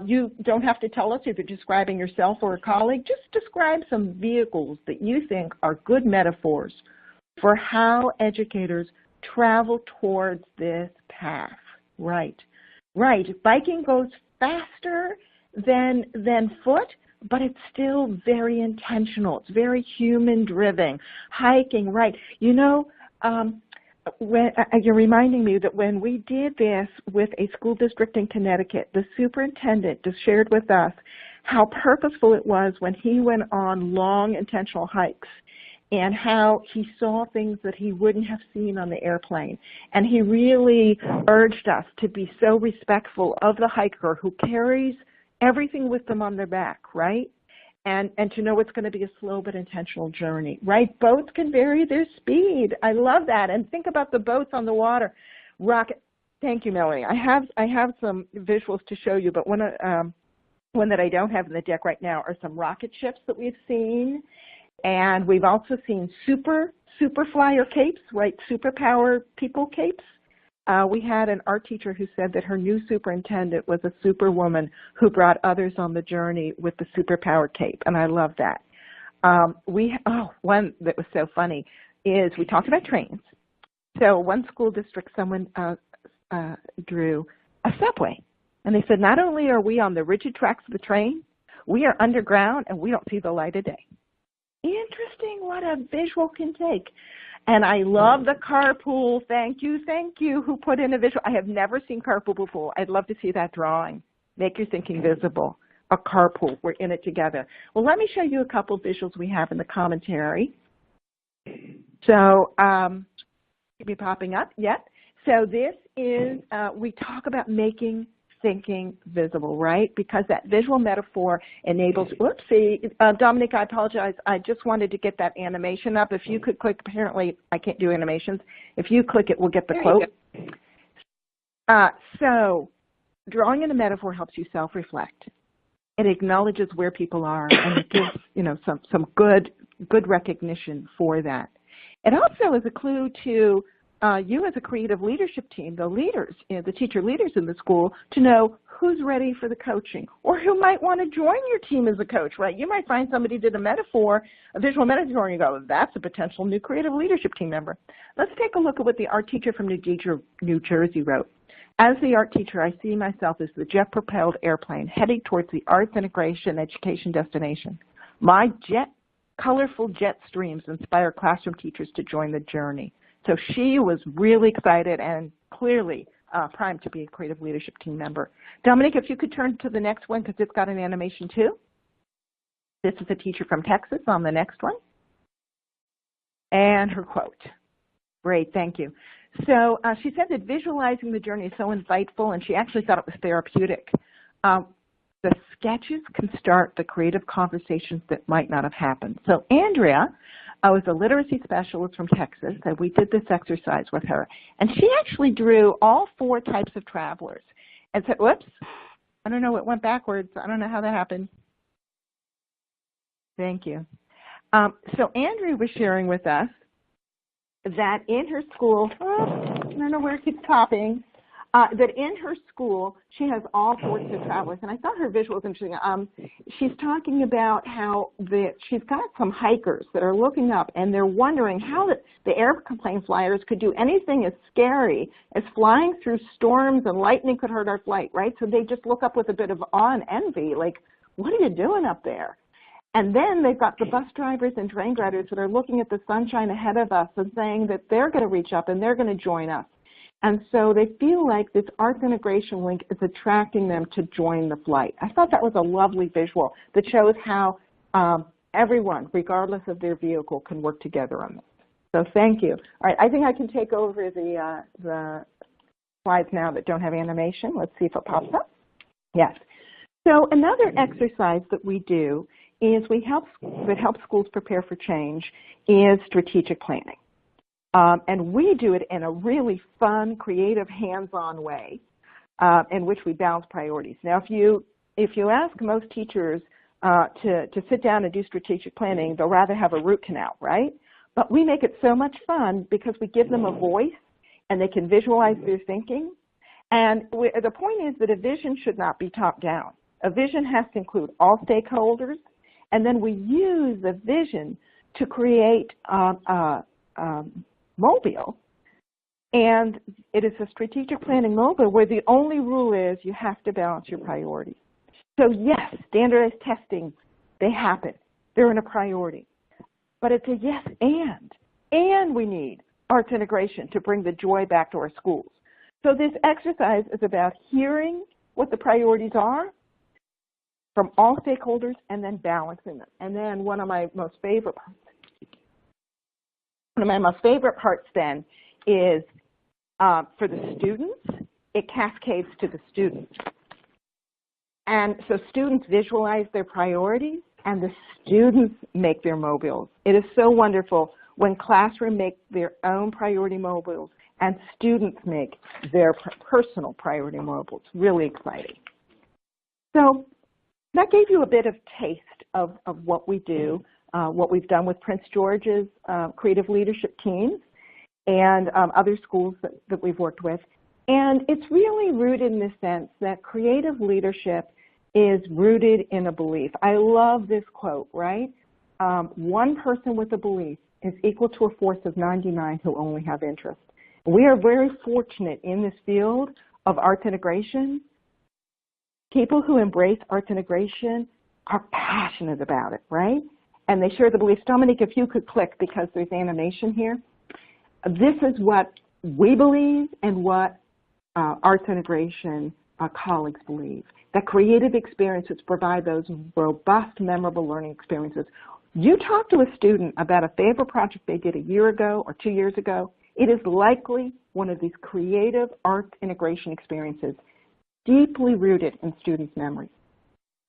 You don't have to tell us if you're describing yourself or a colleague. Just describe some vehicles that you think are good metaphors for how educators travel towards this path. Right. Biking goes faster than foot, but it's still very intentional. It's very human-driven. Hiking, right. You know, you're reminding me that when we did this with a school district in Connecticut, the superintendent just shared with us how purposeful it was when he went on long intentional hikes and how he saw things that he wouldn't have seen on the airplane. And he really urged us to be so respectful of the hiker who carries everything with them on their back, right? And to know it's going to be a slow but intentional journey, right? Boats can vary their speed. I love that. And think about the boats on the water. Rocket. Thank you, Melanie. I have some visuals to show you, but one that I don't have in the deck right now are some rocket ships that we've seen. And we've also seen super flyer capes, right? Superpower people capes. We had an art teacher who said that her new superintendent was a superwoman who brought others on the journey with the superpower cape, and I love that. One that was so funny is we talked about trains. So one school district, someone drew a subway, and they said, not only are we on the rigid tracks of the train, we are underground and we don't see the light of day. Interesting what a visual can take. And I love the carpool. Thank you, who put in a visual. I have never seen carpool before. I'd love to see that drawing. Make your thinking visible. A carpool. We're in it together. Well, let me show you a couple visuals we have in the commentary. So, should be popping up yet. So this is, we talk about making thinking visible, right? Because that visual metaphor enables, whoopsie, Dominique, I apologize. I just wanted to get that animation up. If you could click, apparently I can't do animations. If you click it, we'll get the quote. So drawing in a metaphor helps you self-reflect. It acknowledges where people are and it gives, some good recognition for that. It also is a clue to you as a creative leadership team, the leaders, the teacher leaders in the school, to know who's ready for the coaching or who might want to join your team as a coach, right? You might find somebody did a metaphor, a visual metaphor, and you go, that's a potential new creative leadership team member. Let's take a look at what the art teacher from New Jersey wrote. As the art teacher, I see myself as the jet-propelled airplane heading towards the arts integration education destination. My colorful jet streams inspire classroom teachers to join the journey. So she was really excited and clearly primed to be a creative leadership team member. Dominique, if you could turn to the next one because it's got an animation too. This is a teacher from Texas on the next one. And her quote. Great, thank you. So she said that visualizing the journey is so insightful, and she actually thought it was therapeutic. The sketches can start the creative conversations that might not have happened. So Andrea was a literacy specialist from Texas, and we did this exercise with her. And she actually drew all 4 types of travelers and said, whoops, I don't know, it went backwards. I don't know how that happened. Thank you. So Andrea was sharing with us that in her school, I don't know where it keeps copying, that in her school she has all sorts of travelers. And I thought her visual was interesting. She's talking about how she's got some hikers that are looking up and they're wondering how the airplane flyers could do anything as scary as flying through storms and lightning could hurt our flight, right? So they just look up with a bit of awe and envy, like, what are you doing up there? And then they've got the bus drivers and train riders that are looking at the sunshine ahead of us and saying that they're going to reach up and they're going to join us. And so they feel like this arts integration link is attracting them to join the flight. I thought that was a lovely visual that shows how everyone, regardless of their vehicle, can work together on this. So thank you. All right, I think I can take over the slides now that don't have animation. Let's see if it pops up. Yes. So another exercise that we do is that helps schools prepare for change is strategic planning. And we do it in a really fun, creative, hands-on way in which we balance priorities. Now, if you ask most teachers to sit down and do strategic planning, they'll rather have a root canal, right? But we make it so much fun because we give them a voice and they can visualize their thinking. And the point is that a vision should not be top-down. A vision has to include all stakeholders, and then we use the vision to create mobile, and it is a strategic planning mobile where the only rule is you have to balance your priorities. So yes, standardized testing, they happen. They're in a priority. But it's a yes and we need arts integration to bring the joy back to our schools. So this exercise is about hearing what the priorities are from all stakeholders and then balancing them. And then one of my most favorite parts then is for the students, it cascades to the students. And so students visualize their priorities and the students make their mobiles. It is so wonderful when classrooms make their own priority mobiles and students make their personal priority mobiles. Really exciting. So that gave you a bit of taste of what we do, what we've done with Prince George's creative leadership teams and other schools that we've worked with. And it's really rooted in the sense that creative leadership is rooted in a belief. I love this quote, right? One person with a belief is equal to a force of 99 who only have interest. We are very fortunate in this field of arts integration. People who embrace arts integration are passionate about it, right? And they share the beliefs. Dominique, if you could click because there's animation here. This is what we believe and what arts integration colleagues believe, that creative experiences provide those robust, memorable learning experiences. You talk to a student about a favorite project they did a year ago or 2 years ago, it is likely one of these creative arts integration experiences deeply rooted in students' memories.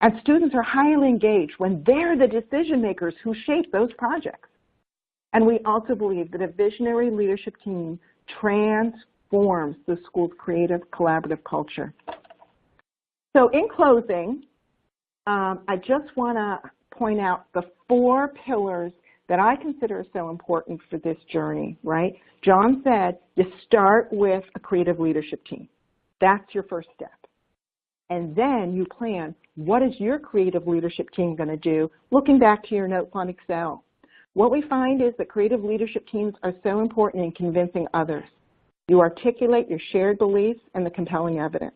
And students are highly engaged when they're the decision makers who shape those projects. And we also believe that a visionary leadership team transforms the school's creative, collaborative culture. So in closing, I just want to point out the 4 pillars that I consider so important for this journey, right? John said you start with a creative leadership team. That's your first step. And then you plan, what is your creative leadership team going to do, looking back to your notes on Excel. What we find is that creative leadership teams are so important in convincing others. You articulate your shared beliefs and the compelling evidence.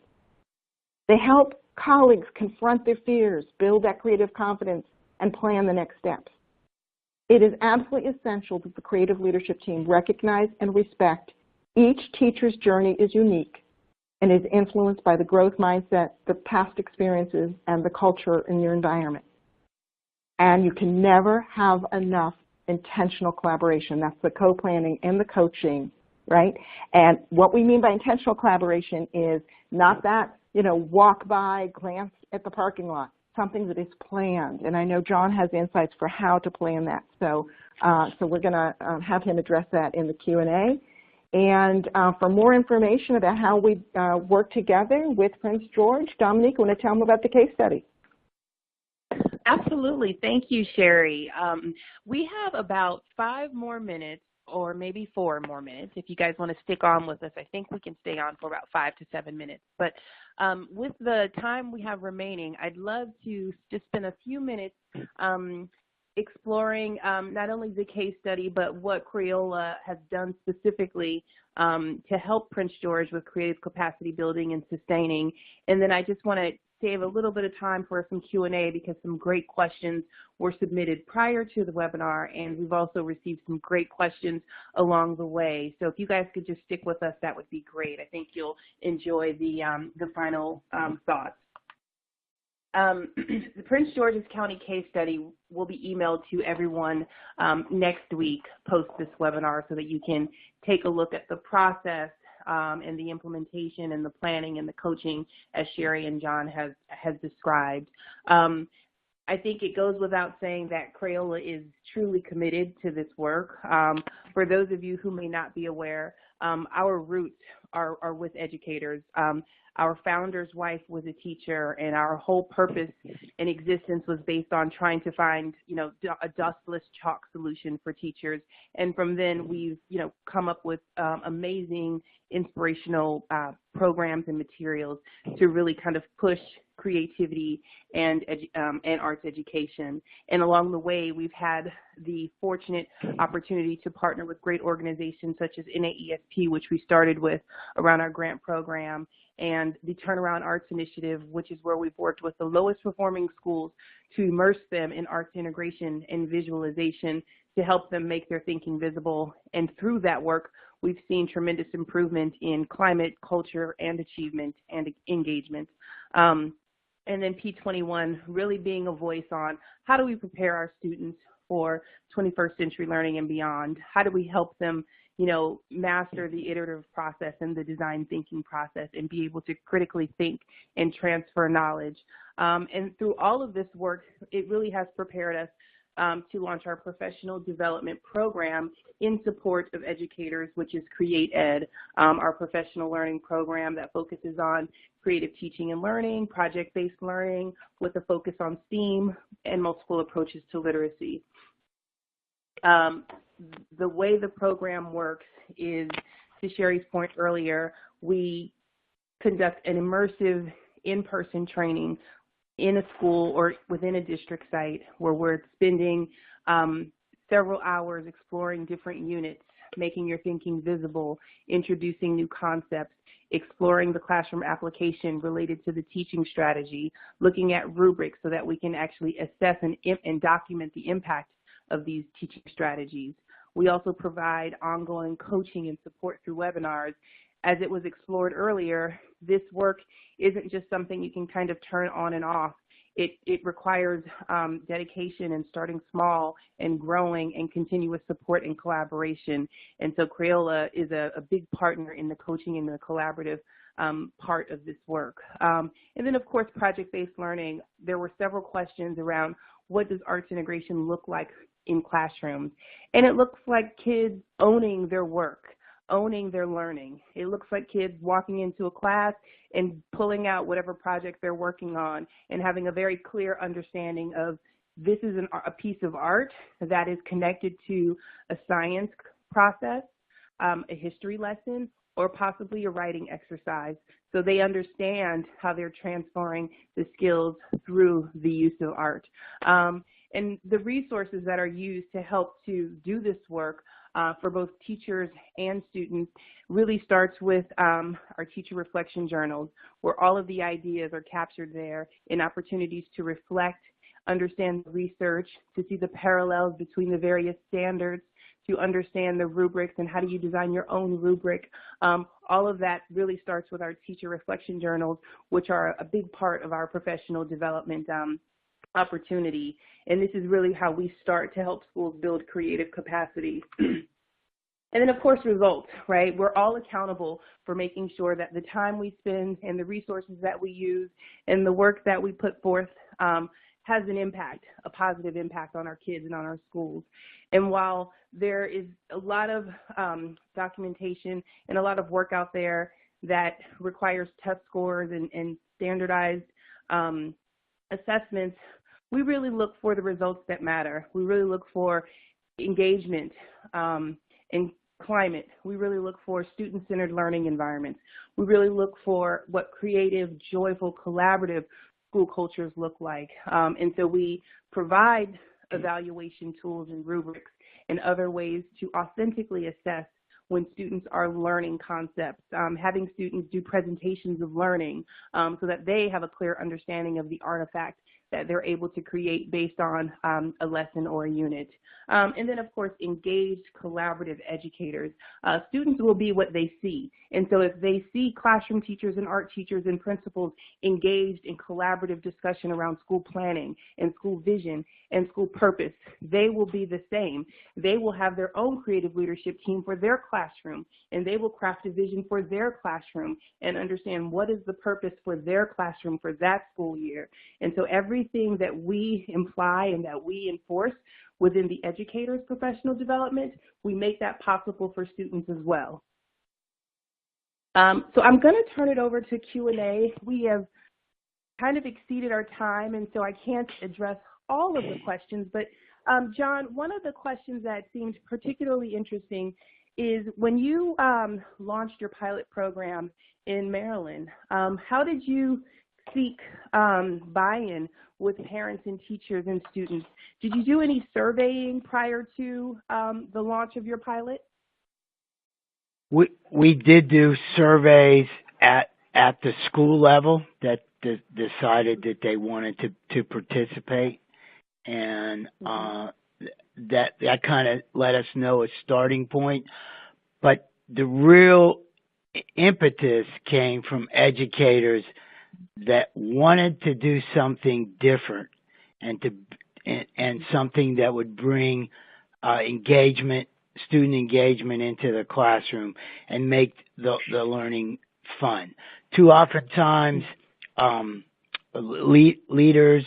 They help colleagues confront their fears, build that creative confidence, and plan the next steps. It is absolutely essential that the creative leadership team recognize and respect each teacher's journey is unique and is influenced by the growth mindset, the past experiences, and the culture in your environment. And you can never have enough intentional collaboration. That's the co-planning and the coaching, right? And what we mean by intentional collaboration is not that, walk by, glance at the parking lot, something that is planned. And I know John has insights for how to plan that. So we're going to have him address that in the Q&A. And for more information about how we work together with Prince George, Dominique, want to tell them about the case study? Absolutely. Thank you, Sherry. We have about 5 more minutes, or maybe 4 more minutes. If you guys want to stick on with us, I think we can stay on for about 5 to 7 minutes. But with the time we have remaining, I'd love to just spend a few minutes exploring not only the case study, but what Crayola has done specifically to help Prince George with creative capacity building and sustaining. And then I just want to save a little bit of time for some Q&A because some great questions were submitted prior to the webinar, and we've also received some great questions along the way. So if you guys could just stick with us, that would be great. I think you'll enjoy the final thoughts. The Prince George's County case study will be emailed to everyone next week post this webinar so that you can take a look at the process and the implementation and the planning and the coaching as Sherry and John has described. I think it goes without saying that Crayola is truly committed to this work. For those of you who may not be aware, our roots are with educators. Our founder's wife was a teacher, and our whole purpose and existence was based on trying to find, a dustless chalk solution for teachers. And from then, we've, come up with amazing, inspirational programs and materials to really kind of push creativity and arts education. And along the way, we've had the fortunate opportunity to partner with great organizations such as NAESP, which we started with around our grant program, and the Turnaround Arts Initiative, which is where we've worked with the lowest performing schools to immerse them in arts integration and visualization to help them make their thinking visible. And through that work, we've seen tremendous improvement in climate, culture, and achievement and engagement. And then P21 really being a voice on how do we prepare our students for 21st century learning and beyond? How do we help them, master the iterative process and the design thinking process and be able to critically think and transfer knowledge? And through all of this work, it really has prepared us to launch our professional development program in support of educators, which is Create Ed, our professional learning program that focuses on creative teaching and learning, project-based learning with a focus on STEAM and multiple approaches to literacy. The way the program works is, to Sherry's point earlier, we conduct an immersive in-person training in a school or within a district site where we're spending several hours exploring different units, making your thinking visible, introducing new concepts, exploring the classroom application related to the teaching strategy, looking at rubrics so that we can actually assess and document the impact of these teaching strategies. We also provide ongoing coaching and support through webinars. As it was explored earlier, this work isn't just something you can kind of turn on and off. It requires dedication and starting small and growing and continuous support and collaboration. And so Crayola is a big partner in the coaching and the collaborative part of this work. And then, of course, project-based learning. There were several questions around what does arts integration look like in classrooms? And it looks like kids owning their work, owning their learning. It looks like kids walking into a class and pulling out whatever project they're working on and having a very clear understanding of this is a piece of art that is connected to a science process, a history lesson, or possibly a writing exercise, so they understand how they're transferring the skills through the use of art. And the resources that are used to help to do this work for both teachers and students really starts with our teacher reflection journals, where all of the ideas are captured there in opportunities to reflect, understand the research, to see the parallels between the various standards, to understand the rubrics and how do you design your own rubric. All of that really starts with our teacher reflection journals, which are a big part of our professional development opportunity. And this is really how we start to help schools build creative capacity. And then, of course, results, right? We're all accountable for making sure that the time we spend and the resources that we use and the work that we put forth has an impact, a positive impact on our kids and on our schools. And while there is a lot of documentation and a lot of work out there that requires test scores and standardized assessments, we really look for the results that matter. We really look for engagement and climate. We really look for student-centered learning environments. We really look for what creative, joyful, collaborative school cultures look like. And so we provide evaluation tools and rubrics and other ways to authentically assess when students are learning concepts, having students do presentations of learning so that they have a clear understanding of the artifact that they're able to create based on a lesson or a unit. And then, of course, engaged, collaborative educators. Students will be what they see. And so if they see classroom teachers and art teachers and principals engaged in collaborative discussion around school planning and school vision and school purpose, they will be the same. They will have their own creative leadership team for their classroom, and they will craft a vision for their classroom and understand what is the purpose for their classroom for that school year. And so everything that we imply and that we enforce within the educator's professional development, we make that possible for students as well. So I'm going to turn it over to Q&A. We have kind of exceeded our time, and so I can't address all of the questions, but John, one of the questions that seemed particularly interesting is when you launched your pilot program in Maryland, how did you seek buy-in with parents and teachers and students? Did you do any surveying prior to the launch of your pilot? We did do surveys at the school level that decided that they wanted to participate, and that kind of let us know a starting point. But the real impetus came from educators that wanted to do something different and something that would bring student engagement into the classroom and make the learning fun. Too often times, leaders,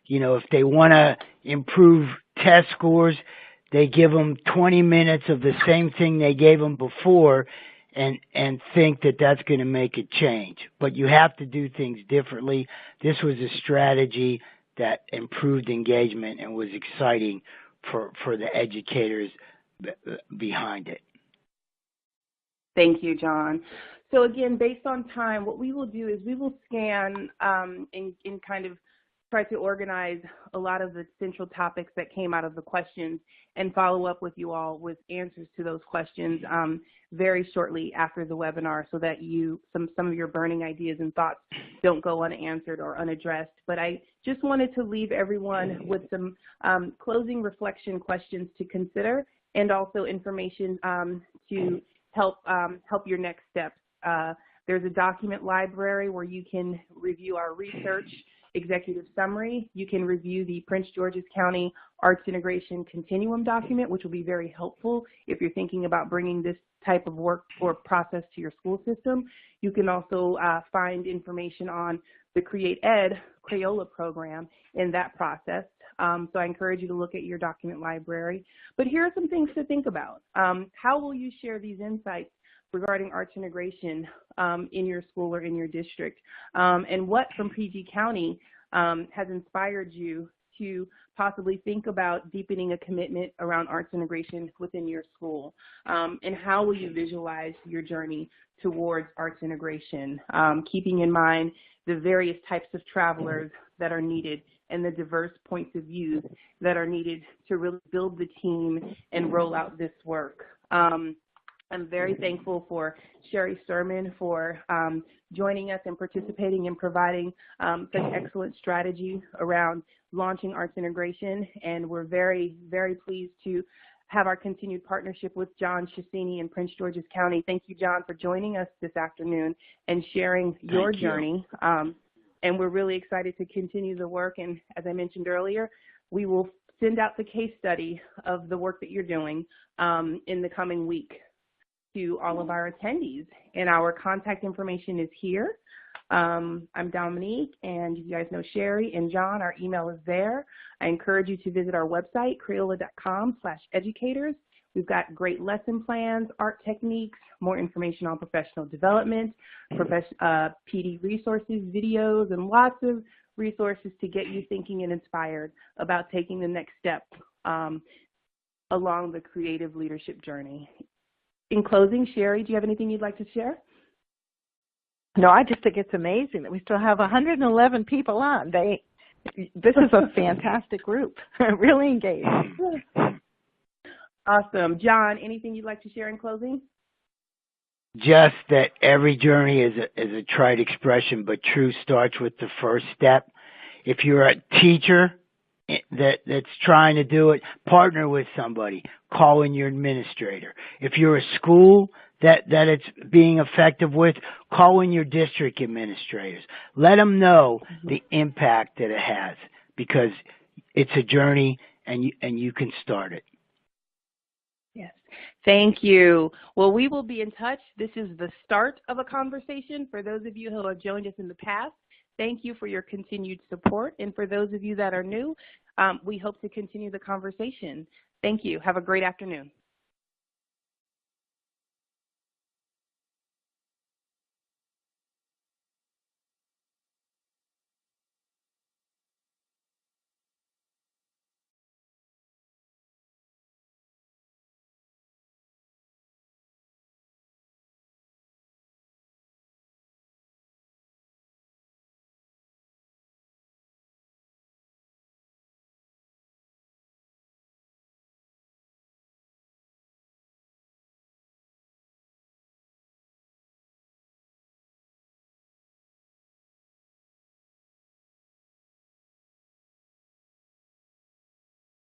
if they want to improve test scores, they give them 20 minutes of the same thing they gave them before and think that that's going to make a change. But you have to do things differently. This was a strategy that improved engagement and was exciting for the educators behind it. Thank you, John. So again, based on time, what we will do is we will scan and kind of try to organize a lot of the central topics that came out of the questions and follow up with you all with answers to those questions very shortly after the webinar, so that some of your burning ideas and thoughts don't go unanswered or unaddressed. But I just wanted to leave everyone with some closing reflection questions to consider, and also information to help your next steps. There's a document library where you can review our research executive summary. You can review the Prince George's County Arts Integration Continuum document, which will be very helpful if you're thinking about bringing this type of work or process to your school system. You can also find information on the Create Ed Crayola program in that process. So I encourage you to look at your document library. But here are some things to think about. How will you share these insights regarding arts integration in your school or in your district? And what from PG County has inspired you to possibly think about deepening a commitment around arts integration within your school? And how will you visualize your journey towards arts integration, keeping in mind the various types of travelers that are needed and the diverse points of view that are needed to really build the team and roll out this work. I'm very thankful for Sherry Sermon for joining us and participating and providing such excellent strategy around launching arts integration. And we're very, very pleased to have our continued partnership with John Shassini in Prince George's County. Thank you, John, for joining us this afternoon and sharing your journey. And we're really excited to continue the work. And as I mentioned earlier, we will send out the case study of the work that you're doing in the coming week to all of our attendees. And our contact information is here. I'm Dominique, and you guys know Sherry and John. Our email is there. I encourage you to visit our website, Crayola.com/educators. We've got great lesson plans, art techniques, more information on professional development, PD resources, videos, and lots of resources to get you thinking and inspired about taking the next step along the creative leadership journey. In closing, Sherry, do you have anything you'd like to share? No, I just think it's amazing that we still have 111 people on. This is a fantastic group, really engaged. Awesome. John, anything you'd like to share in closing? Just that every journey is a trite expression, but true starts with the first step. If you're a teacher that's trying to do it, partner with somebody. Call in your administrator. If you're a school that it's being effective with, call in your district administrators. Let them know the impact that it has, because it's a journey and you can start it. Yes. Thank you. Well, we will be in touch. This is the start of a conversation. For those of you who have joined us in the past, thank you for your continued support. And for those of you that are new, we hope to continue the conversation. Thank you. Have a great afternoon.